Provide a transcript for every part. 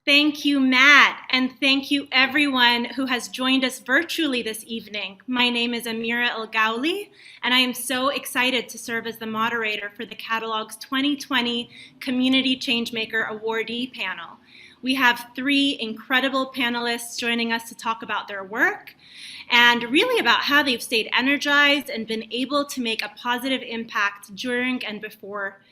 Thank you, Matt, and thank you everyone who has joined us virtually this evening. My name is Amira Algoli, and I am so excited to serve as the moderator for the Catalogue's 2020 Community Changemaker Awardee panel. We have three incredible panelists joining us to talk about their work and really about how they've stayed energized and been able to make a positive impact during and before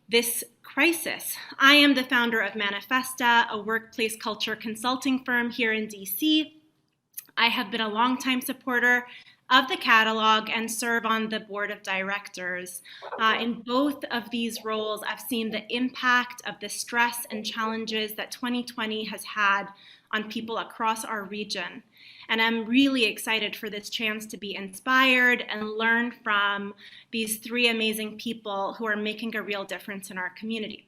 this crisis. I am the founder of Manifesta, a workplace culture consulting firm here in DC. I have been a longtime supporter of the Catalogue and serve on the board of directors. In both of these roles, I've seen the impact of the stress and challenges that 2020 has had on people across our region. And I'm really excited for this chance to be inspired and learn from these three amazing people who are making a real difference in our community.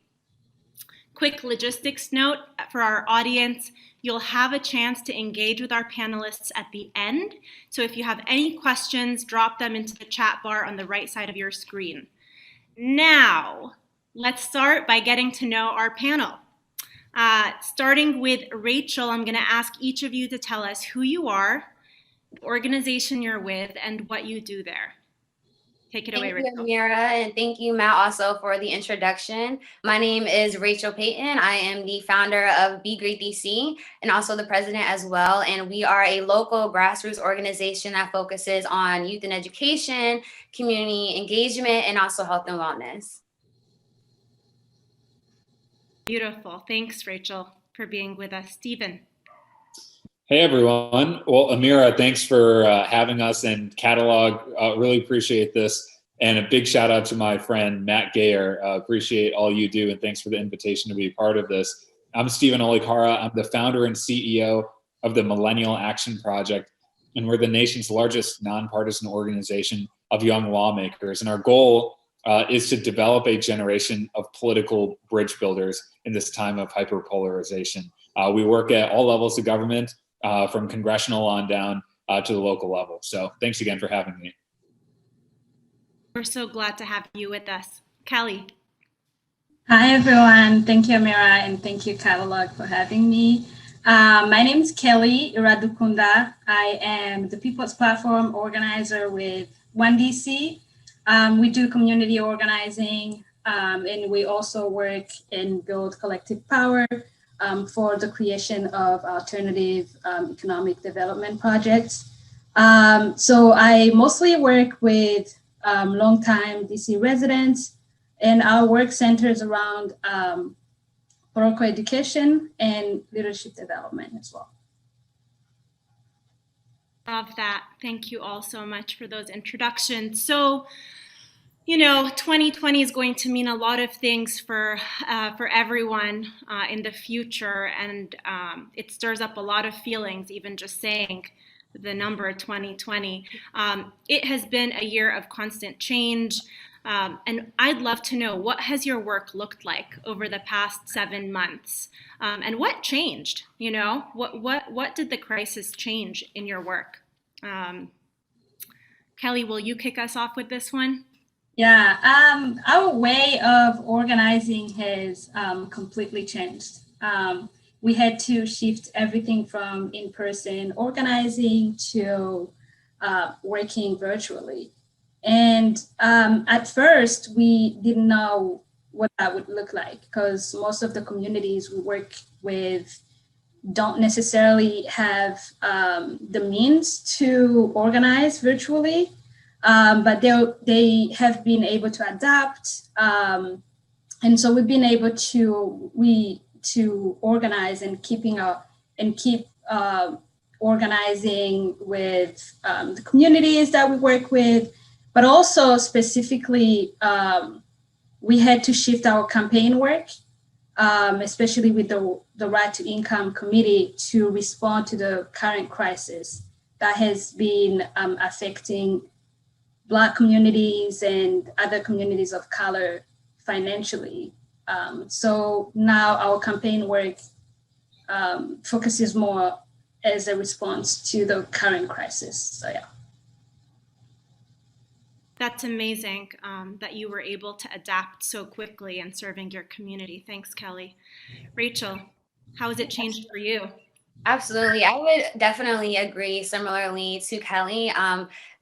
Quick logistics note for our audience, you'll have a chance to engage with our panelists at the end. So if you have any questions, drop them into the chat bar on the right side of your screen. Now, let's start by getting to know our panel. Starting with Rachael, I'm going to ask each of you to tell us who you are, the organization you're with, and what you do there. Take it away, Rachael. Thank you, Amira, and thank you, Matt, also for the introduction. My name is Rachael Payton. I am the founder of BeGreatDC and also the president as well. And we are a local grassroots organization that focuses on youth and education, community engagement, and also health and wellness. Beautiful. Thanks, Rachael, for being with us. Stephen. Hey, everyone. Well, Amira, thanks for having us, and Catalogue. Really appreciate this. And a big shout out to my friend, Matt Gayer. Appreciate all you do, and thanks for the invitation to be a part of this. I'm Stephen Olikara. I'm the founder and CEO of the Millennial Action Project, and we're the nation's largest nonpartisan organization of young lawmakers. And our goal is to develop a generation of political bridge builders in this time of hyperpolarization. We work at all levels of government, from congressional on down to the local level. So thanks again for having me. We're so glad to have you with us. Kelly. Hi, everyone. Thank you, Amira, and thank you, Catalogue, for having me. My name is Kelly Iradukunda. I am the People's Platform organizer with DC. We do community organizing, and we also work and build collective power for the creation of alternative economic development projects. So I mostly work with longtime DC residents, and our work centers around political education and leadership development as well. Love that. Thank you all so much for those introductions. So, you know, 2020 is going to mean a lot of things for everyone in the future, and it stirs up a lot of feelings, even just saying the number 2020. It has been a year of constant change, and I'd love to know, what has your work looked like over the past 7 months, and what changed? You know, what did the crisis change in your work? Kelly, will you kick us off with this one? Yeah, our way of organizing has completely changed. We had to shift everything from in-person organizing to working virtually. And at first, we didn't know what that would look like, because most of the communities we work with don't necessarily have the means to organize virtually. But they have been able to adapt, and so we've been able to organize and keep organizing with the communities that we work with, but also specifically we had to shift our campaign work, especially with the Right to Income Committee, to respond to the current crisis that has been affecting Black communities and other communities of color financially. So now our campaign work focuses more as a response to the current crisis. So yeah. That's amazing that you were able to adapt so quickly and serving your community. Thanks, Kelly. Rachael. How has it changed for you? Absolutely. I would definitely agree similarly to Kelly.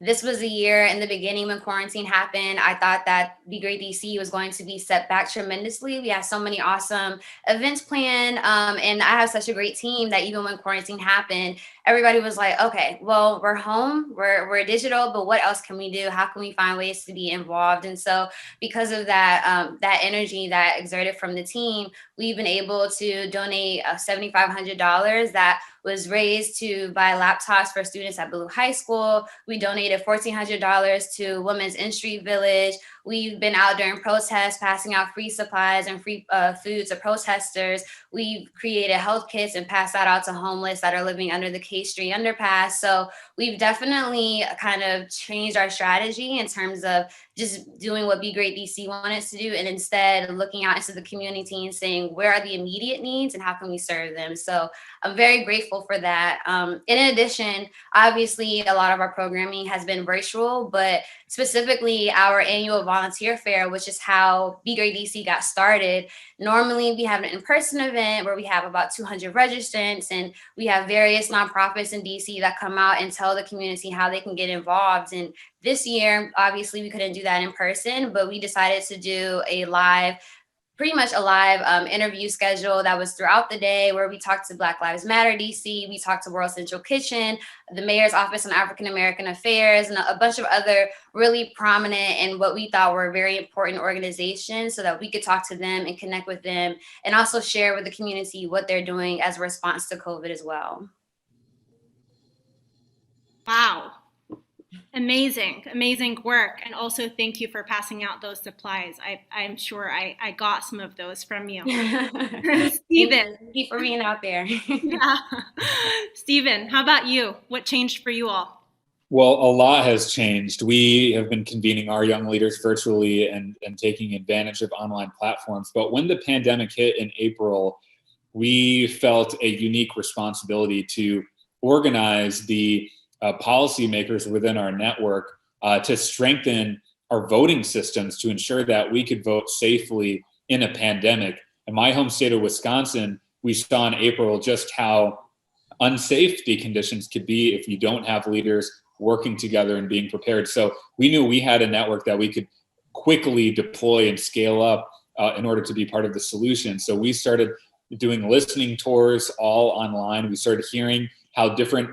This was a year in the beginning when quarantine happened. I thought that BeGreatDC was going to be set back tremendously. We have so many awesome events planned. And I have such a great team that even when quarantine happened, everybody was like, okay, well, we're home, we're digital, but what else can we do? How can we find ways to be involved? And so because of that, that energy that exerted from the team, we've been able to donate $7,500 that was raised to buy laptops for students at Blue High School. We donated $1,400 to Women's In Street Village. We've been out during protests, passing out free supplies and free food to protesters. We've created health kits and passed that out to homeless that are living under the K Street underpass. So we've definitely kind of changed our strategy in terms of just doing what BeGreatDC wanted us to do, and instead looking out into the community and saying, where are the immediate needs and how can we serve them? So I'm very grateful for that. In addition, obviously, a lot of our programming has been virtual, but specifically our annual volunteer fair, which is how BeGreatDC got started. Normally, we have an in-person event where we have about 200 registrants, and we have various nonprofits in DC that come out and tell the community how they can get involved. And this year, obviously, we couldn't do that in person, but we decided to do pretty much a live interview schedule that was throughout the day, where we talked to Black Lives Matter DC, we talked to World Central Kitchen, the Mayor's Office on African American Affairs, and a bunch of other really prominent and what we thought were very important organizations, so that we could talk to them and connect with them and also share with the community what they're doing as a response to COVID as well. Wow. Amazing work. And also thank you for passing out those supplies. I'm sure I got some of those from you. Stephen. Thank you for being out there. Yeah. Stephen, how about you? What changed for you all? Well, a lot has changed. We have been convening our young leaders virtually and taking advantage of online platforms. But when the pandemic hit in April, we felt a unique responsibility to organize the policymakers within our network to strengthen our voting systems to ensure that we could vote safely in a pandemic. In my home state of Wisconsin, we saw in April just how unsafe the conditions could be if you don't have leaders working together and being prepared. So we knew we had a network that we could quickly deploy and scale up in order to be part of the solution. So we started doing listening tours all online. We started hearing how different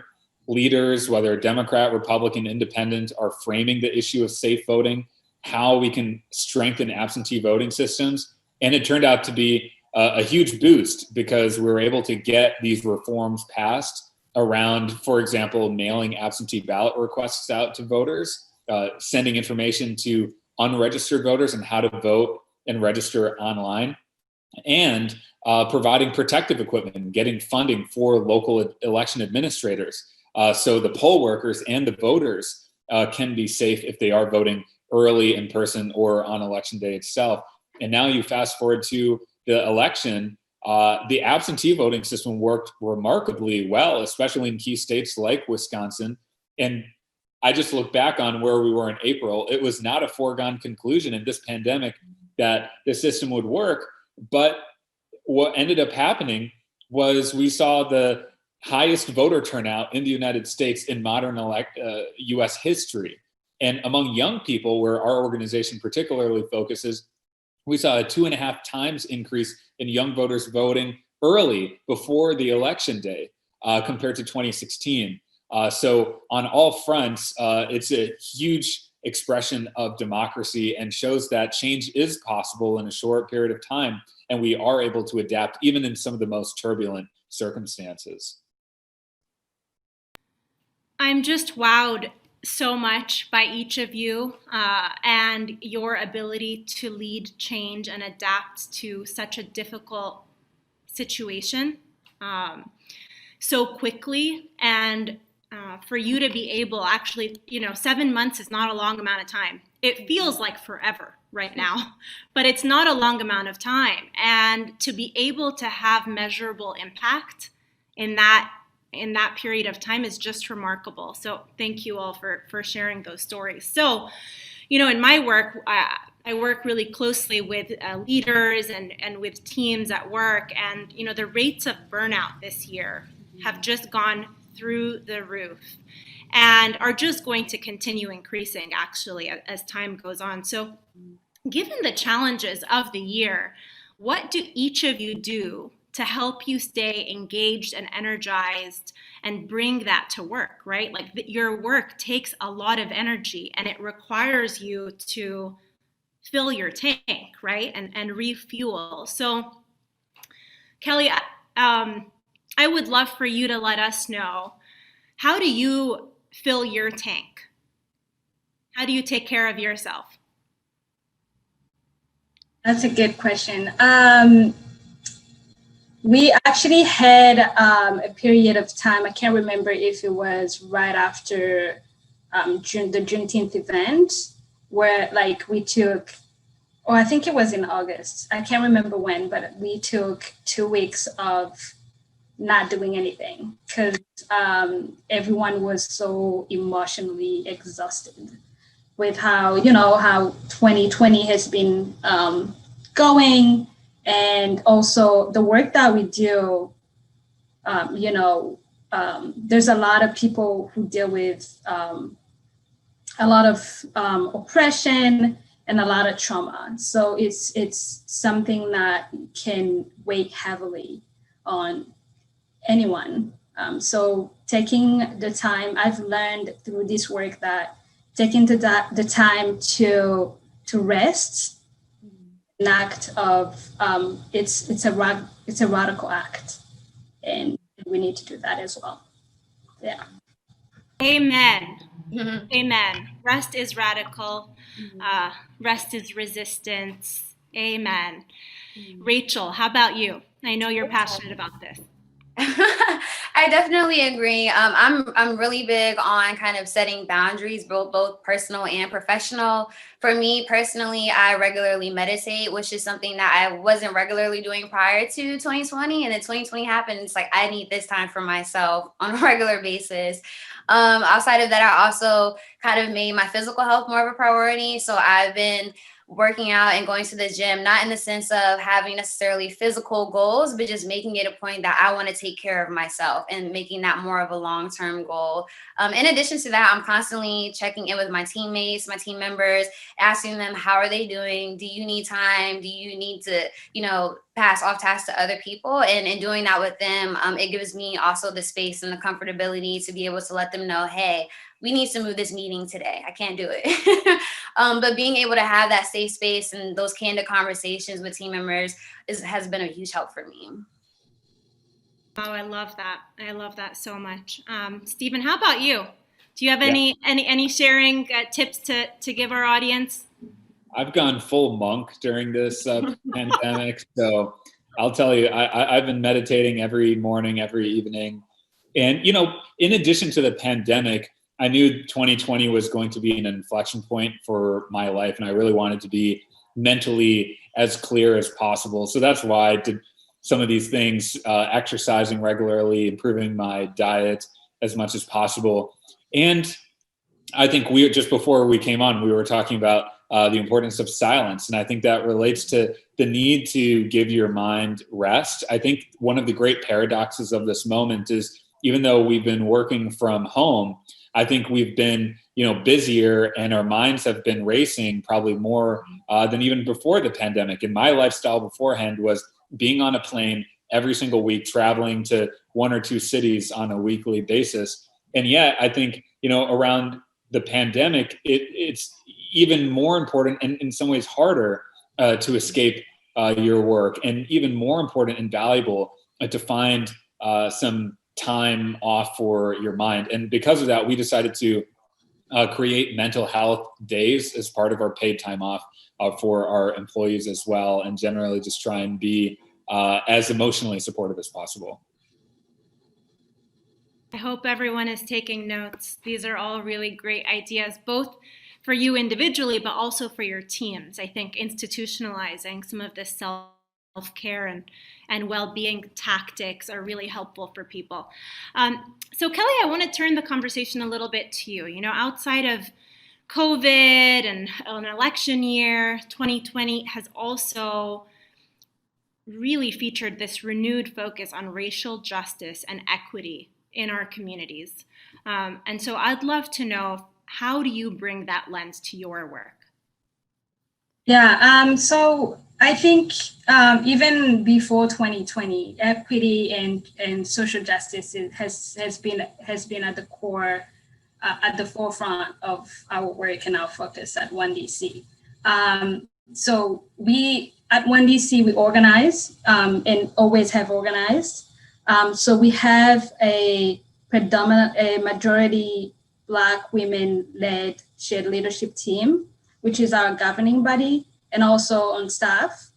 leaders, whether Democrat, Republican, Independent, are framing the issue of safe voting, how we can strengthen absentee voting systems. And it turned out to be a huge boost because we were able to get these reforms passed around, for example, mailing absentee ballot requests out to voters, sending information to unregistered voters on how to vote and register online, and providing protective equipment and getting funding for local election administrators. So the poll workers and the voters can be safe if they are voting early in person or on election day itself. And now you fast forward to the election, the absentee voting system worked remarkably well, especially in key states like Wisconsin. And I just look back on where we were in April. It was not a foregone conclusion in this pandemic that the system would work. But what ended up happening was we saw the highest voter turnout in the United States in modern US history. And among young people, where our organization particularly focuses, we saw a 2.5 times increase in young voters voting early before the election day compared to 2016. So on all fronts, it's a huge expression of democracy and shows that change is possible in a short period of time. And we are able to adapt even in some of the most turbulent circumstances. I'm just wowed so much by each of you and your ability to lead change and adapt to such a difficult situation so quickly. And for you to be able, actually, 7 months is not a long amount of time. It feels like forever right now, but it's not a long amount of time. And to be able to have measurable impact in that period of time is just remarkable. So thank you all for sharing those stories. So, in my work, I work really closely with leaders and with teams at work, and the rates of burnout this year have just gone through the roof and are just going to continue increasing actually as time goes on. So given the challenges of the year, what do each of you do to help you stay engaged and energized and bring that to work, right? Like your work takes a lot of energy and it requires you to fill your tank, right? And refuel. So Kelly, I would love for you to let us know, how do you fill your tank? How do you take care of yourself? That's a good question. We actually had a period of time, I can't remember if it was right after the Juneteenth event, where like we took, or I think it was in August, I can't remember when, but we took 2 weeks of not doing anything because everyone was so emotionally exhausted with how 2020 has been going. And also the work that we do, there's a lot of people who deal with a lot of oppression and a lot of trauma. So it's something that can weigh heavily on anyone. So taking the time, I've learned through this work that taking the time to rest, an act of it's a radical act, and we need to do that as well. Yeah. Amen. Amen. Rest is radical. Rest is resistance. Amen. Rachael, how about you? I know you're passionate about this. I definitely agree. I'm really big on kind of setting boundaries, both personal and professional. For me personally, I regularly meditate, which is something that I wasn't regularly doing prior to 2020. And then 2020 happened. It's like, I need this time for myself on a regular basis. Outside of that, I also kind of made my physical health more of a priority. So I've been working out and going to the gym, not in the sense of having necessarily physical goals, but just making it a point that I want to take care of myself and making that more of a long-term goal. In addition to that, I'm constantly checking in with my teammates, my team members, asking them, how are they doing? Do you need time? Do you need to, pass off tasks to other people? And in doing that with them, it gives me also the space and the comfortability to be able to let them know, hey, we need to move this meeting today. I can't do it. But being able to have that safe space and those candid conversations with team members has been a huge help for me. Oh, I love that. I love that so much. Stephen, how about you? Do you have any sharing tips to give our audience? I've gone full monk during this pandemic. So I'll tell you, I've been meditating every morning, every evening. And, in addition to the pandemic, I knew 2020 was going to be an inflection point for my life, and I really wanted to be mentally as clear as possible. So that's why I did some of these things, exercising regularly, improving my diet as much as possible. And I think just before we came on, we were talking about the importance of silence. And I think that relates to the need to give your mind rest. I think one of the great paradoxes of this moment is, even though we've been working from home, I think we've been, busier, and our minds have been racing probably more than even before the pandemic. And my lifestyle beforehand was being on a plane every single week, traveling to 1 or 2 cities on a weekly basis. And yet, I think, around the pandemic, it's even more important and in some ways harder to escape your work, and even more important and valuable to find some time off for your mind. And because of that, we decided to create mental health days as part of our paid time off for our employees as well, and generally just try and be as emotionally supportive as possible. I hope everyone is taking notes. These are all really great ideas, both for you individually, but also for your teams. I think institutionalizing some of this self-care and well-being tactics are really helpful for people. So Kelly, I want to turn the conversation a little bit to you. Outside of COVID and an election year, 2020 has also really featured this renewed focus on racial justice and equity in our communities. And so I'd love to know, how do you bring that lens to your work? Yeah, so I think even before 2020, equity and social justice has been at the core, at the forefront of our work and our focus at 1DC. So we at 1DC we organize and always have organized. So we have a majority Black women-led shared leadership team, which is our governing body, and also on staff.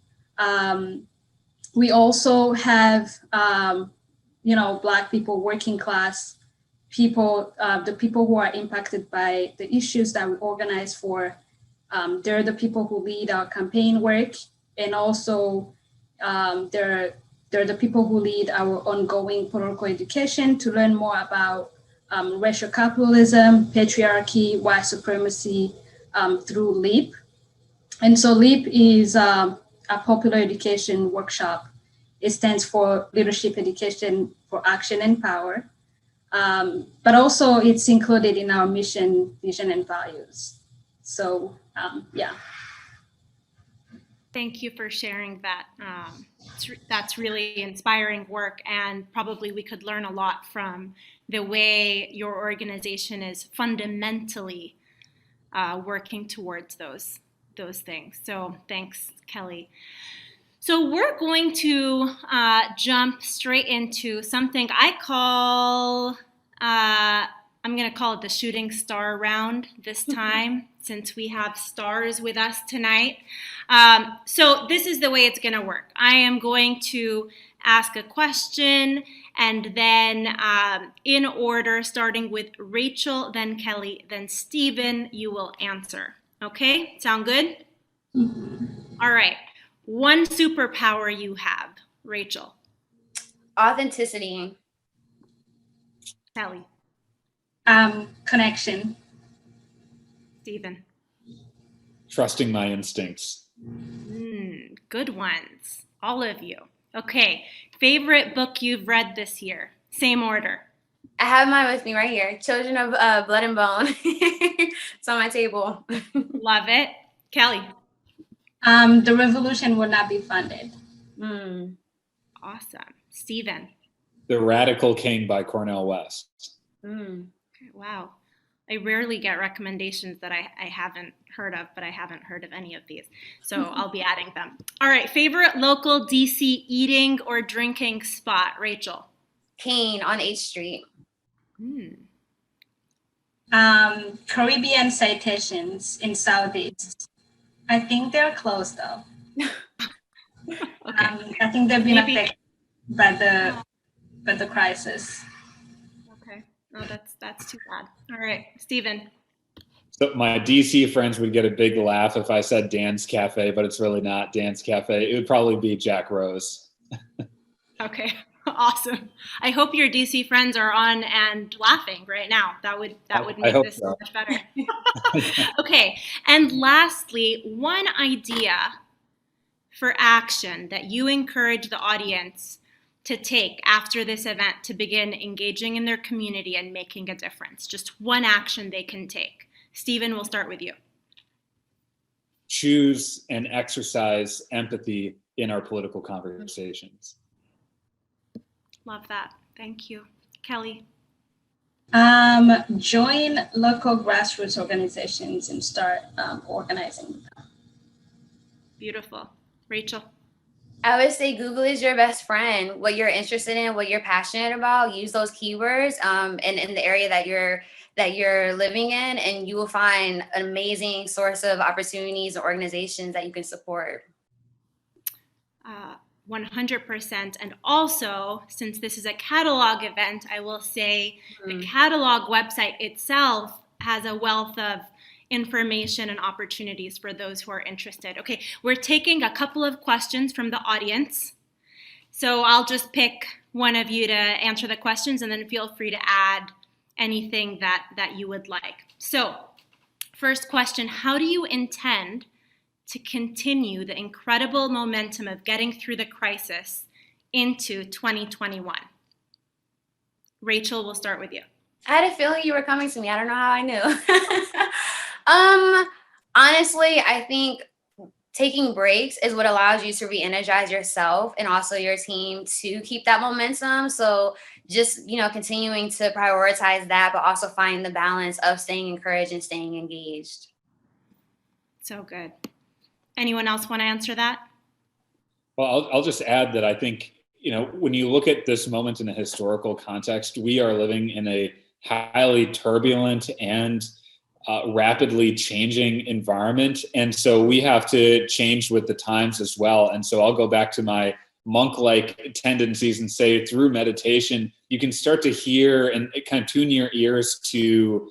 We also have, Black people, working class people, the people who are impacted by the issues that we organize for. They're the people who lead our campaign work, and also they're the people who lead our ongoing political education to learn more about racial capitalism, patriarchy, white supremacy through LEAP. And so LEAP is a popular education workshop. It stands for Leadership Education for Action and Power. But also it's included in our mission, vision, and values. So, yeah. Thank you for sharing that. That's really inspiring work, and probably we could learn a lot from the way your organization is fundamentally working towards those things. So thanks, Kelly. So we're going to jump straight into something I call, I'm going to call it the shooting star round this time, since we have stars with us tonight. So this is the way it's going to work. I am going to ask a question, and then in order, starting with Rachael, then Kelly, then Stephen, you will answer. Okay, sound good? Mm-hmm. All right. One superpower you have, Rachael. Authenticity. Kelly. Connection. Stephen. Trusting my instincts. Good ones, all of you. Okay, favorite book you've read this year? Same order. I have mine with me right here. Children of Blood and Bone. It's on my table. Love it. Kelly. The revolution will not be funded. Awesome. Stephen. The Radical King by Cornel West. Okay, wow. I rarely get recommendations that I haven't heard of, but I haven't heard of any of these. So I'll be adding them. All right, favorite local DC eating or drinking spot, Rachael? Kane on H Street. Caribbean Citations in Southeast. I think they're closed though. Okay. I think they've been affected by the crisis. Okay. Oh, that's too bad. All right, Stephen. So my DC friends would get a big laugh if I said Dan's Cafe, but it's really not Dan's Cafe. It would probably be Jack Rose. Okay, awesome. I hope your DC friends are on and laughing right now. That would make this so much better. Okay, and lastly, one idea for action that you encourage the audience to take after this event to begin engaging in their community and making a difference. Just one action they can take. Stephen, we'll start with you. Choose and exercise empathy in our political conversations. Love that. Thank you. Kelly. Join local grassroots organizations and start organizing with them. Beautiful. Rachael. I would say Google is your best friend. What you're interested in, what you're passionate about, use those keywords and in the area that you're living in, and you will find an amazing source of opportunities and organizations that you can support. 100%. And also, since this is a Catalogue event, I will say the Catalogue website itself has a wealth of information and opportunities for those who are interested. Okay, we're taking a couple of questions from the audience. So I'll just pick one of you to answer the questions, and then feel free to add anything that you would like. So First question, how do you intend to continue the incredible momentum of getting through the crisis into 2021? Rachael, we'll start with you. I had a feeling you were coming to me. I don't know how I knew. Honestly, I think taking breaks is what allows you to re-energize yourself and also your team to keep that momentum. So just, continuing to prioritize that, but also finding the balance of staying encouraged and staying engaged. So good. Anyone else want to answer that? Well, I'll just add that I think, when you look at this moment in a historical context, we are living in a highly turbulent and rapidly changing environment. And so we have to change with the times as well. And so I'll go back to my monk-like tendencies and say through meditation, you can start to hear and kind of tune your ears to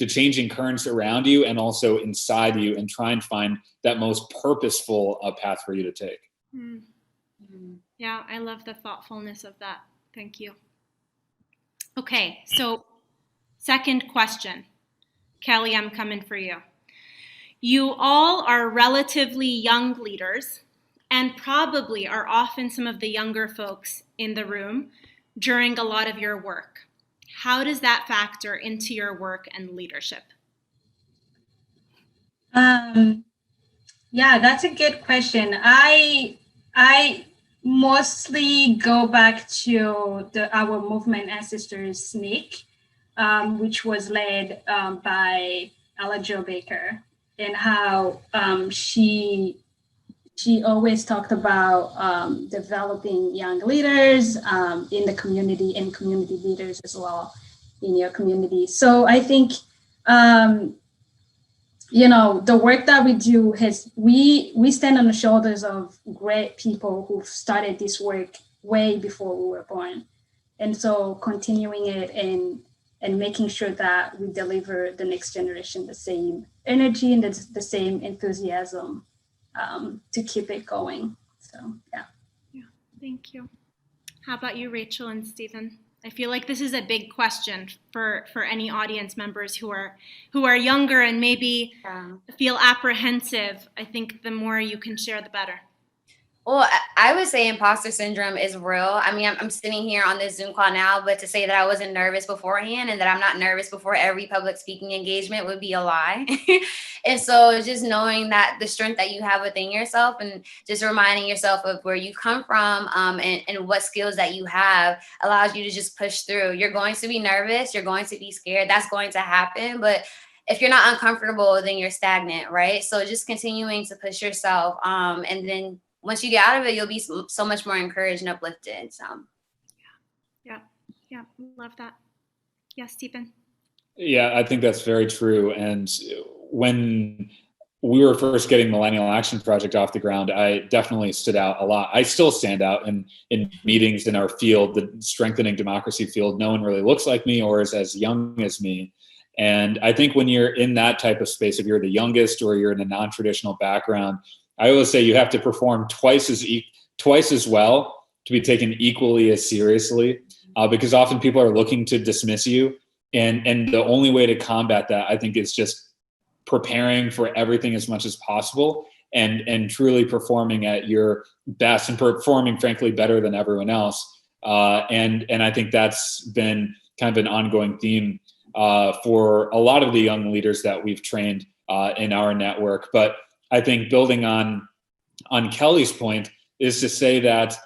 changing currents around you and also inside you, and try and find that most purposeful path for you to take. Mm-hmm. Yeah, I love the thoughtfulness of that. Thank you. Okay, so second question. Kelly, I'm coming for you. You all are relatively young leaders and probably are often some of the younger folks in the room during a lot of your work. How does that factor into your work and leadership? Yeah, that's a good question. I mostly go back to our movement ancestors SNCC, which was led by Ella Jo Baker, and how she always talked about developing young leaders in the community and community leaders as well in your community. So I think, the work that we do we stand on the shoulders of great people who've started this work way before we were born. And so continuing it and making sure that we deliver the next generation the same energy and the same enthusiasm to keep it going. So, yeah. Yeah, thank you. How about you, Rachael and Stephen? I feel like this is a big question for any audience members who are younger and maybe feel apprehensive. I think the more you can share, the better. Well, I would say imposter syndrome is real. I mean, I'm sitting here on this Zoom call now, but to say that I wasn't nervous beforehand and that I'm not nervous before every public speaking engagement would be a lie. And so just knowing that the strength that you have within yourself and just reminding yourself of where you come from and what skills that you have allows you to just push through. You're going to be nervous. You're going to be scared. That's going to happen. But if you're not uncomfortable, then you're stagnant, right? So just continuing to push yourself and then once you get out of it, you'll be so much more encouraged and uplifted. So, yeah, love that. Yes, Stephen. Yeah, I think that's very true. And when we were first getting Millennial Action Project off the ground, I definitely stood out a lot. I still stand out in meetings in our field, the strengthening democracy field. No one really looks like me or is as young as me. And I think when you're in that type of space, if you're the youngest or you're in a non-traditional background, I always say you have to perform twice as well to be taken equally as seriously, because often people are looking to dismiss you. And the only way to combat that, I think, is just preparing for everything as much as possible and truly performing at your best and performing, frankly, better than everyone else. And I think that's been kind of an ongoing theme for a lot of the young leaders that we've trained in our network. But I think building on Kelly's point is to say that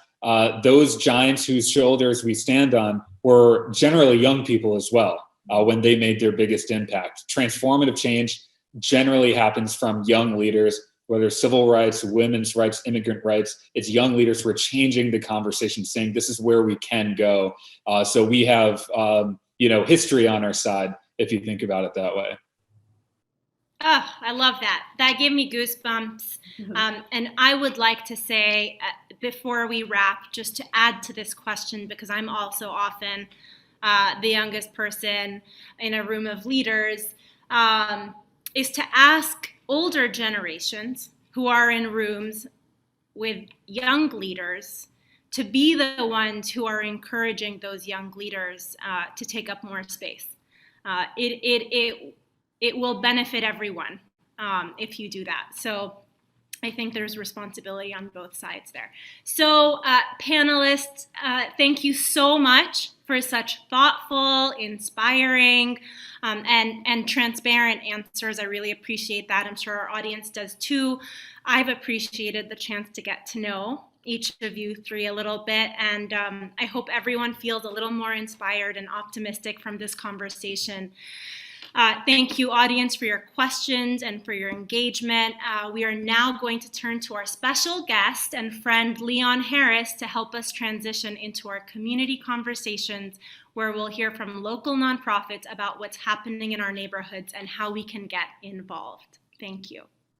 those giants whose shoulders we stand on were generally young people as well when they made their biggest impact. Transformative change generally happens from young leaders, whether civil rights, women's rights, immigrant rights. It's young leaders who are changing the conversation, saying this is where we can go. So we have history on our side, if you think about it that way. Oh, I love that. That gave me goosebumps. And I would like to say, before we wrap, just to add to this question, because I'm also often the youngest person in a room of leaders, is to ask older generations who are in rooms with young leaders to be the ones who are encouraging those young leaders to take up more space. it will benefit everyone if you do that. So I think there's responsibility on both sides there. So panelists, thank you so much for such thoughtful, inspiring, and transparent answers. I really appreciate that. I'm sure our audience does too. I've appreciated the chance to get to know each of you three a little bit, and I hope everyone feels a little more inspired and optimistic from this conversation. Thank you, audience, for your questions and for your engagement. We are now going to turn to our special guest and friend, Leon Harris, to help us transition into our community conversations, where we'll hear from local nonprofits about what's happening in our neighborhoods and how we can get involved. Thank you.